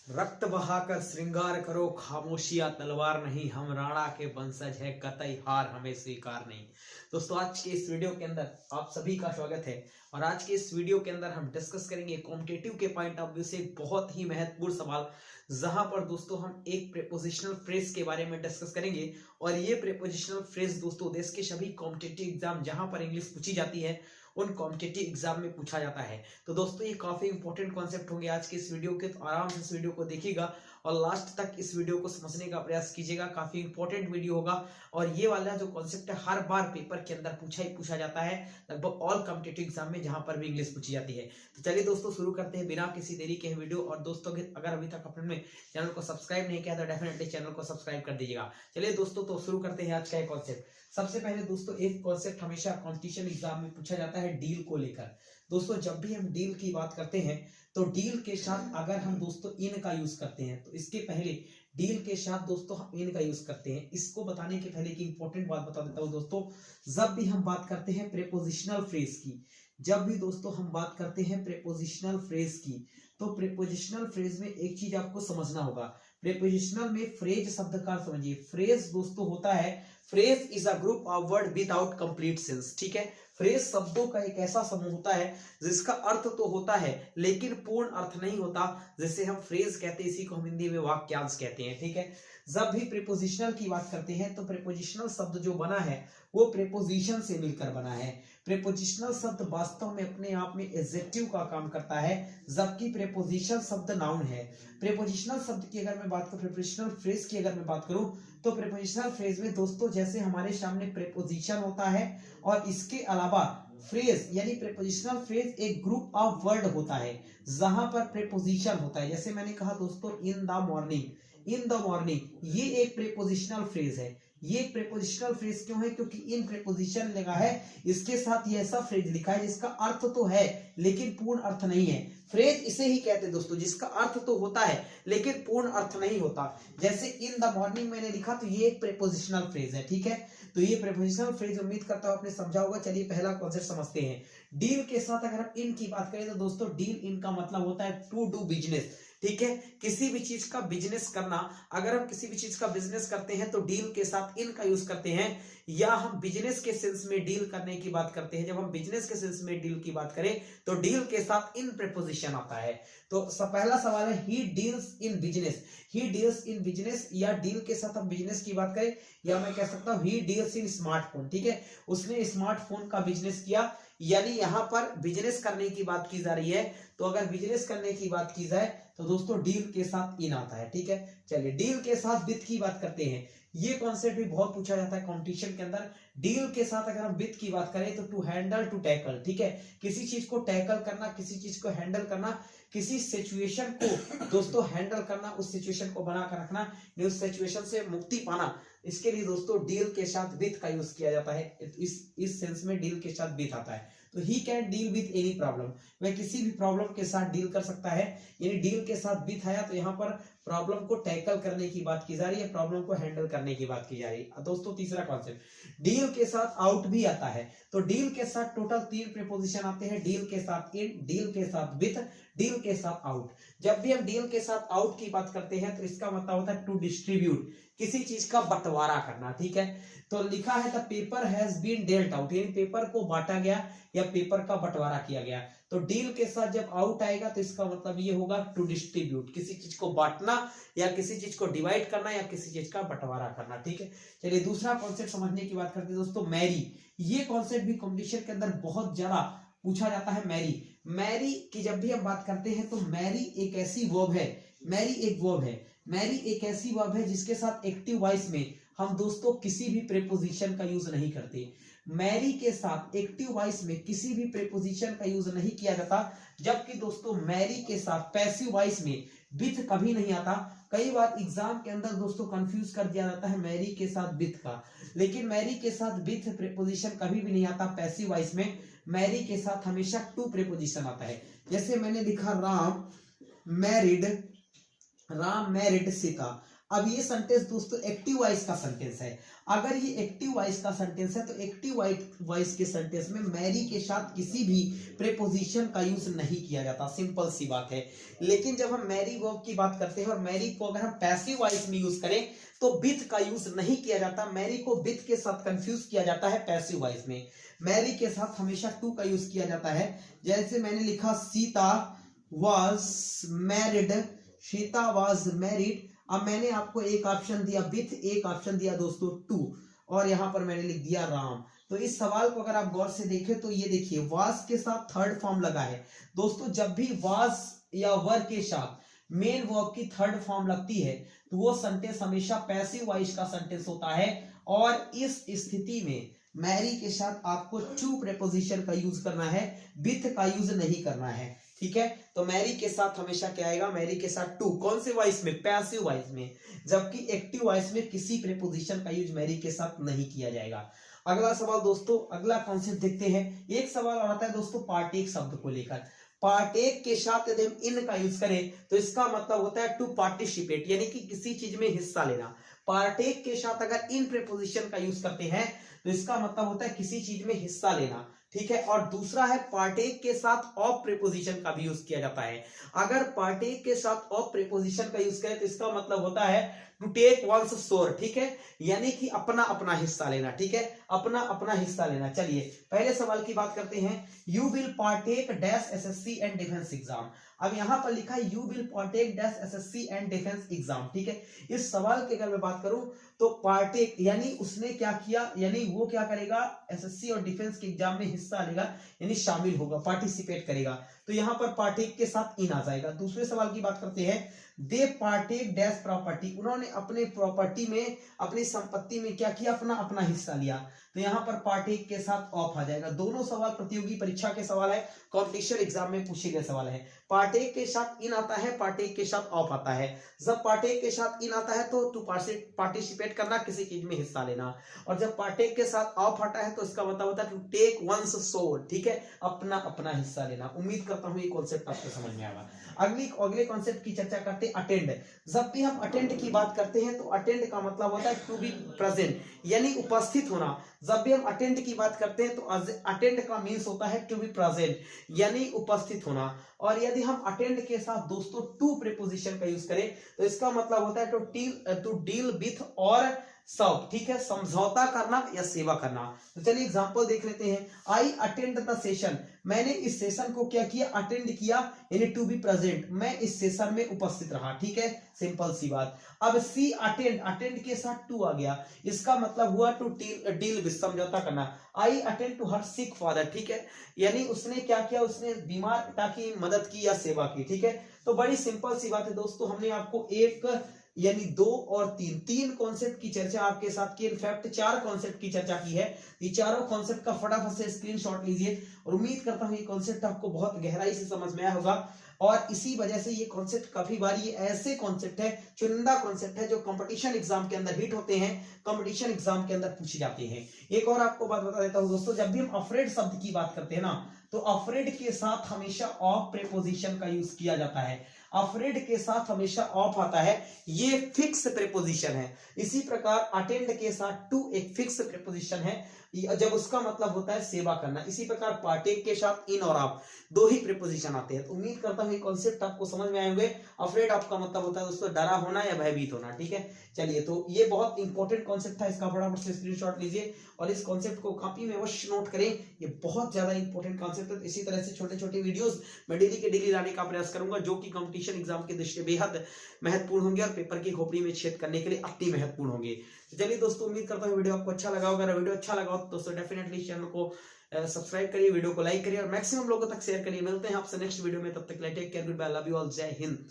रक्त बहाकर श्रृंगार करो, खामोशियां तलवार नहीं, हम राणा के वंशज है, कतई हार हमें स्वीकार नहीं। दोस्तों, आज के इस वीडियो के अंदर आप सभी का स्वागत है। और आज के इस वीडियो के अंदर हम डिस्कस करेंगे कॉम्पिटिटिव के पॉइंट ऑफ व्यू से एक बहुत ही महत्वपूर्ण सवाल, जहां पर दोस्तों हम एक प्रीपोजिशनल फ्रेज के बारे में डिस्कस करेंगे। और ये प्रीपोजिशनल फ्रेज दोस्तों देश के सभी कॉम्पिटिटिव एग्जाम जहां पर इंग्लिश पूछी जाती है उन कॉम्पिटिटिव एग्जाम में पूछा जाता है। तो दोस्तों ये काफी इंपॉर्टेंट कॉन्सेप्ट होंगे आज के इस वीडियो के, तो आराम से इस वीडियो को देखिएगा और लास्ट तक इस वीडियो को समझने का प्रयास कीजिएगा। काफी इंपॉर्टेंट वीडियो होगा और ये वाला जो कॉन्सेप्ट है हर बार पेपर के अंदर पूछा जाता है, लगभग ऑल कॉम्पिटिटिव एग्जाम में जहां पर भी इंग्लिश पूछी जाती है। तो चलिए दोस्तों शुरू करते हैं बिना किसी देरी के वीडियो। और दोस्तों अगर अभी तक आपने चैनल को सब्सक्राइब नहीं किया तो डेफिनेटली चैनल को सब्सक्राइब कर दीजिएगा। चलिए दोस्तों तो शुरू करते हैं आज का एक कॉन्सेप्ट। सबसे पहले दोस्तों एक कॉन्सेप्ट हमेशा कॉम्पिटिशन एग्जाम में पूछा जाता है डील को लेकर। दोस्तों जब भी हम डील की बात करते हैं तो डील के साथ अगर हम दोस्तों इन का यूज करते हैं तो इसके पहले डील के साथ दोस्तों हम इन का यूज करते हैं। इसको बताने के पहले की इंपॉर्टेंट बात बता देता हूं दोस्तों, जब भी हम बात करते हैं प्रीपोजिशनल फ्रेज की, जब भी दोस्तों हम बात करते हैं प्रीपोजिशनल फ्रेज की, तो प्रीपोजिशनल फ्रेज में एक चीज आपको समझना होगा। प्रीपोजिशनल में फ्रेज शब्द का समझिए। फ्रेज दोस्तों होता है, phrase is a group of word without complete sense. ठीक है, फ्रेज शब्दों का एक ऐसा समूह होता है जिसका अर्थ तो होता है लेकिन पूर्ण अर्थ नहीं होता। जैसे हम फ्रेज कहते हैं, इसी को हम हिंदी में वाक्यांश कहते हैं। ठीक है, जब भी प्रीपोजिशनल की बात करते हैं तो प्रीपोजिशनल शब्द जो बना है वो प्रीपोजिशन से मिलकर बना है। प्रीपोजिशनल शब्द वास्तव में अपने आप में एडजेक्टिव का काम करता है, जबकि प्रीपोजिशन शब्द नाउन है। प्रीपोजिशनल शब्द की अगर मैं बात करूं, प्रीपोजिशनल फ्रेज की अगर मैं बात करूं तो प्रीपोजिशनल फ्रेज में दोस्तों जैसे हमारे सामने प्रीपोजिशन होता है और इसके अलावा फ्रेज यानी प्रीपोजिशनल फ्रेज एक ग्रुप ऑफ वर्ड होता है जहां पर प्रीपोजिशन होता है। जैसे मैंने कहा दोस्तों in the morning, in the morning ये एक प्रीपोजिशनल फ्रेज है। ये एक प्रीपोजिशनल फ्रेज क्यों है? क्योंकि इन प्रीपोजिशन लगा है, इसके साथ ये ऐसा फ्रेज लिखा है जिसका अर्थ तो है लेकिन पूर्ण अर्थ नहीं है। फ्रेज इसे ही कहते हैं दोस्तों जिसका अर्थ तो होता है लेकिन पूर्ण अर्थ नहीं होता। जैसे इन द मॉर्निंग मैंने लिखा तो ये एक प्रीपोजिशनल फ्रेज है। ठीक है, तो ये प्रीपोजिशनल फ्रेज उम्मीद करता हूं आपने समझा होगा। चलिए पहला कॉन्सेप्ट समझते हैं। डील के साथ अगर हम इन की बात करें तो दोस्तों डील इन का मतलब होता है टू डू बिजनेस। ठीक है, किसी भी चीज का बिजनेस करना, अगर हम किसी भी चीज का बिजनेस करते हैं तो डील के साथ इन का यूज करते हैं। या हम बिजनेस के सेंस में डील करने की बात करते हैं, जब हम बिजनेस के सेंस में डील की बात करें तो डील के साथ इन प्रीपोजिशन आता है। तो पहला सवाल है he deals in business. He deals in business, या डील के साथ हम बिजनेस की बात करें, या मैं कह सकता हूं ही डील्स इन स्मार्टफोन। ठीक है, उसने स्मार्टफोन का बिजनेस किया, यानी यहां पर बिजनेस करने की बात की जा रही है। तो अगर बिजनेस करने की बात की जाए तो दोस्तों डील के साथ इन आता है। ठीक है, चलिए डील के साथ विथ की बात करते हैं। ये कॉन्सेप्ट भी बहुत पूछा जाता है कंपटीशन के अंदर। डील के साथ अगर हम विथ की बात करें तो टू हैंडल, टू टैकल। ठीक है, किसी चीज को टैकल करना, किसी चीज को हैंडल करना, किसी सिचुएशन को दोस्तों हैंडल करना, उस सिचुएशन को बनाकर रखना, उस सिचुएशन से मुक्ति पाना, इसके लिए दोस्तों डील के साथ विथ का यूज किया जाता है। इस सेंस में डील के साथ विथ आता है। तो he can deal with any problem, वह किसी भी प्रॉब्लम के साथ डील कर सकता है। यानी डील के साथ विथ आया तो यहाँ पर प्रॉब्लम को टैकल करने की बात की जा रही है, प्रॉब्लम को हैंडल करने की बात की जा रही है। दोस्तों तीसरा कॉन्सेप्ट डील के साथ आउट भी आता है। तो डील के साथ टोटल 3 प्रीपोजिशन आते हैं, डील के साथ इन, डील के साथ विथ, डील के साथ आउट। जब भी हम डील के साथ आउट की बात करते हैं तो इसका मतलब होता है टू डिस्ट्रीब्यूट, किसी चीज का बंटवारा करना। ठीक है, तो लिखा है the paper has been dealt out, यानी पेपर को बांटा गया या पेपर का बंटवारा किया गया। तो डील के साथ जब आउट आएगा तो इसका मतलब ये होगा टू डिस्ट्रीब्यूट, किसी चीज को बांटना या किसी चीज को डिवाइड करना या किसी चीज का बंटवारा करना। ठीक है, चलिए दूसरा कॉन्सेप्ट समझने की बात करते हैं दोस्तों मैरी। ये कॉन्सेप्ट भी कॉम्पिटिशन के अंदर बहुत ज्यादा पूछा जाता है। मैरी, मैरी की जब भी हम बात करते हैं तो मैरी एक ऐसी वर्ब है, मैरी एक वर्ब है, मैरी एक ऐसी वर्ब है जिसके साथ एक्टिव वॉइस में हम दोस्तों किसी भी प्रीपोजिशन का यूज नहीं करते। मैरी के साथ एक्टिव वॉइस में किसी भी प्रीपोजिशन का यूज नहीं किया जाता, जबकि दोस्तों मैरी के साथ पैसिव वॉइस में विथ कभी नहीं आता। कई बार एग्जाम के अंदर दोस्तों कंफ्यूज कर दिया जाता है मैरी के साथ विथ का, लेकिन मैरी के साथ विथ प्रीपोजिशन कभी भी नहीं आता पैसिव वॉइस में। मैरी के साथ हमेशा टू प्रीपोजिशन आता है। जैसे मैंने लिखा राम मैरिड सीता। अब ये सेंटेंस दोस्तों एक्टिव वॉइस का सेंटेंस है। अगर ये एक्टिव वॉइस का सेंटेंस है तो एक्टिव वॉइस के सेंटेंस में मैरी के साथ किसी भी प्रीपोजिशन का यूज नहीं किया जाता, सिंपल सी बात है। लेकिन जब हम मैरी वर्ब की बात करते हैं और मैरी को अगर हम पैसिव वॉइस में यूज करें तो विथ का यूज नहीं किया जाता। मैरी को विथ के साथ कंफ्यूज किया जाता है पैसिव वॉइस में। मैरी के साथ हमेशा टू का यूज किया जाता है। जैसे मैंने लिखा Sita was married, Sita was married. अब मैंने आपको एक ऑप्शन दिया विथ, एक ऑप्शन दिया दोस्तों टू, और यहां पर मैंने लिख दिया राम। तो इस सवाल को अगर आप गौर से देखें तो ये देखिए वाज के साथ थर्ड फॉर्म लगा है। दोस्तों जब भी वाज या वर के साथ मेन वर्ब की थर्ड फॉर्म लगती है तो वो सेंटेंस हमेशा पैसिव वॉइस का सेंटेंस होता है। और इस स्थिति में मैरी के साथ आपको टू प्रीपोजिशन का यूज करना है, विथ का यूज नहीं करना है, ठीक है। तो मैरी के साथ हमेशा क्या आएगा, मैरी के साथ टू, कौन से वॉइस में, पैसिव वॉइस में। जबकि एक्टिव वॉइस में किसी प्रीपोजिशन का यूज मैरी के साथ नहीं किया जाएगा। अगला सवाल दोस्तों, अगला कॉन्सेप्ट देखते हैं। एक सवाल और आता है दोस्तों पार्टेक शब्द को लेकर। पार्टेक के साथ यदि हम इन का यूज करें तो इसका मतलब होता है टू पार्टिसिपेट, यानी कि किसी चीज में हिस्सा लेना। पार्टेक के साथ अगर इन प्रीपोजिशन का यूज करते हैं तो इसका मतलब होता है किसी चीज में हिस्सा लेना, ठीक है। और दूसरा है पार्टेक के साथ ऑफ प्रीपोजिशन का भी यूज किया जाता है। अगर पार्टेक के साथ ऑफ प्रीपोजिशन का यूज करें तो इसका मतलब होता है टू टेक वंस शोर, ठीक है, यानी कि अपना अपना हिस्सा लेना, ठीक है, अपना अपना हिस्सा लेना। चलिए पहले सवाल की बात करते हैं। You will partake dash SSC and defence exam. अब यहां पर लिखा है you will partake dash SSC and defence exam, ठीक है। इस सवाल की अगर मैं बात करूं तो पार्टेक यानी उसने क्या किया, यानी वो क्या करेगा, एसएससी और डिफेंस के एग्जाम में हिस्सा लेगा, यानी शामिल होगा, पार्टिसिपेट करेगा। तो यहां पर पार्टेक के साथ इन आ जाएगा। दूसरे सवाल की बात करते हैं। दे पार्टेक डैश प्रॉपर्टी, उन्होंने अपने प्रॉपर्टी में, अपनी संपत्ति में क्या किया, अपना अपना हिस्सा लिया। तो यहां पर पार्टेक के साथ ऑफ आ जाएगा। दोनों सवाल प्रतियोगी परीक्षा के सवाल है, कॉम्पिटिशन एग्जाम में पूछे गए सवाल है। पार्टेक के साथ इन आता है, पार्टेक के साथ ऑफ आता है। जब पार्टेक के साथ इन आता है तो टू पार्टिसिपेट करना, किसी चीज में हिस्सा लेना। और जब पार्टेक के साथ ऑफ आता है तो इसका मतलब होता है टू टेक वंस शोर, ठीक है, अपना अपना हिस्सा लेना। उम्मीद करता हूं ये कॉन्सेप्ट आपको समझ में आएगा। अगले कॉन्सेप्ट की चर्चा करते हैं अटेंड। जब भी हम अटेंड की बात करते हैं तो अटेंड का मतलब होता है टू बी प्रेजेंट, यानी उपस्थित होना। जब भी हम अटेंड की बात करते हैं तो अटेंड का मीन्स होता है टू बी प्रेजेंट, यानी उपस्थित होना। और यदि हम अटेंड के साथ दोस्तों टू प्रीपोजिशन का यूज करें तो इसका मतलब होता है टू डील विथ और सर्व, ठीक है, समझौता करना या सेवा करना। तो चलिए एग्जांपल देख लेते हैं। आई अटेंड द सेशन, मैंने इस सेशन को क्या किया, अटेंड किया, यानी टू बी प्रेजेंट, मैं इस सेशन में उपस्थित रहा, ठीक है, सिंपल सी बात। अब सी अटेंड, अटेंड के साथ टू आ गया, इसका मतलब हुआ टू डील विथ, समझौता करना। I attend to her sick father, ठीक है, यानी उसने क्या किया, उसने बीमार पिता की मदद की या सेवा की, ठीक है। तो बड़ी सिंपल सी बात है दोस्तों, हमने आपको एक यानी दो और तीन कॉन्सेप्ट की चर्चा आपके साथ की, इनफैक्ट 4 कॉन्सेप्ट की चर्चा की है। ये चारों कॉन्सेप्ट का फटाफट से स्क्रीनशॉट लीजिए और उम्मीद करता हूं ये कॉन्सेप्ट आपको बहुत गहराई से समझ में आया होगा। और इसी वजह से ये कॉन्सेप्ट काफी बार ये ऐसे कॉन्सेप्ट है, चुनिंदा कॉन्सेप्ट है जो कंपटीशन एग्जाम के अंदर हिट होते हैं, कंपटीशन एग्जाम के अंदर पूछे जाते हैं। एक और आपको बात बता देता हूं दोस्तों, जब भी हम अफ्रेड शब्द की बात करते हैं ना तो अफ्रेड के साथ हमेशा ऑफ प्रीपोजिशन का यूज किया जाता है। अफ्रेड के साथ हमेशा ऑफ आता है, ये फिक्स प्रीपोजिशन है। इसी प्रकार अटेंड के साथ टू एक फिक्स प्रीपोजिशन है, जब उसका मतलब होता है सेवा करना। इसी प्रकार पार्टेक के साथ इन और ऑफ दो ही प्रीपोजिशन आते हैं। तो उम्मीद करता हूं ये कॉन्सेप्ट आपको समझ में आए होंगे। अफ्रेड आपका मतलब होता है दोस्तों डरा होना या भयभीत होना, ठीक है। चलिए तो ये बहुत इंपॉर्टेंट कॉन्सेप्ट था, इसका फटाफट से स्क्रीनशॉट लीजिए और इस कॉन्सेप्ट को कॉपी में अवश्य नोट करें, ये बहुत ज्यादा इंपॉर्टेंट कॉन्सेप्ट है। इसी तरह से छोटे छोटे वीडियोस मैं डेली के डेली लाने का प्रयास करूंगा जो कि कंपटीशन एग्जाम की दृष्टि बेहद महत्वपूर्ण होंगे और पेपर की खोपड़ी में छेद करने के लिए अति महत्वपूर्ण होंगे। तो चलिए दोस्तों, उम्मीद करता हूं वीडियो आपको अच्छा लगा होगा। अगर वीडियो अच्छा लगा हो तो दोस्तों डेफिनेटली चैनल को सब्सक्राइब करिए, वीडियो को लाइक करिए और मैक्सिमम लोगों तक शेयर करिए। मिलते हैं आपसे नेक्स्ट वीडियो में, तब तक take care, good bye, love you all, जय हिंद।